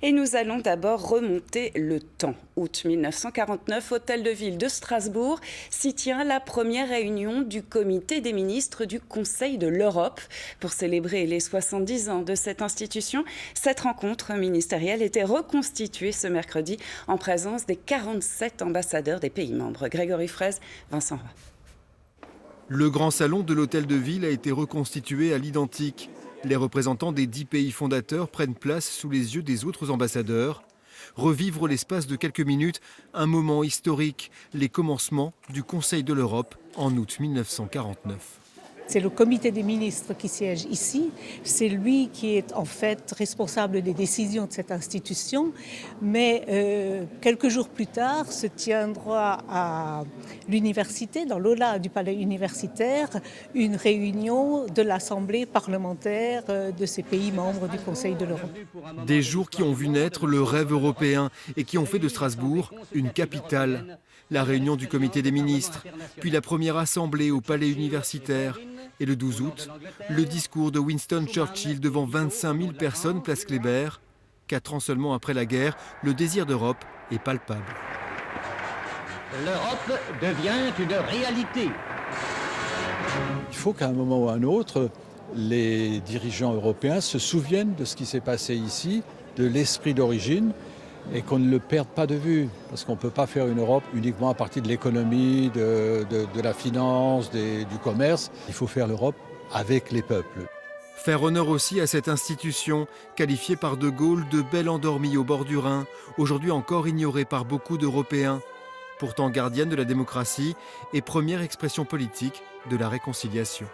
Et nous allons d'abord remonter le temps. Août 1949, Hôtel de Ville de Strasbourg s'y tient la première réunion du comité des ministres du Conseil de l'Europe. Pour célébrer les 70 ans de cette institution, cette rencontre ministérielle était reconstituée ce mercredi en présence des 47 ambassadeurs des pays membres. Grégory Fraise, Vincent Roy. Le grand salon de l'Hôtel de Ville a été reconstitué à l'identique. Les représentants des 10 pays fondateurs prennent place sous les yeux des autres ambassadeurs. Revivre l'espace de quelques minutes un moment historique, les commencements du Conseil de l'Europe en août 1949. C'est le comité des ministres qui siège ici. C'est lui qui est en fait responsable des décisions de cette institution. Mais quelques jours plus tard se tiendra à l'université, dans l'aula du palais universitaire, une réunion de l'Assemblée parlementaire de ces pays membres du Conseil de l'Europe. Des jours qui ont vu naître le rêve européen et qui ont fait de Strasbourg une capitale. La réunion du comité des ministres, puis la première assemblée au palais universitaire. Et le 12 août, le discours de Winston Churchill devant 25 000 personnes place Kléber. 4 ans seulement après la guerre, le désir d'Europe est palpable. L'Europe devient une réalité. Il faut qu'à un moment ou à un autre, les dirigeants européens se souviennent de ce qui s'est passé ici, de l'esprit d'origine, et qu'on ne le perde pas de vue. Parce qu'on ne peut pas faire une Europe uniquement à partir de l'économie, de la finance, du commerce. Il faut faire l'Europe avec les peuples. Faire honneur aussi à cette institution, qualifiée par De Gaulle de belle endormie au bord du Rhin, aujourd'hui encore ignorée par beaucoup d'Européens. Pourtant gardienne de la démocratie et première expression politique de la réconciliation.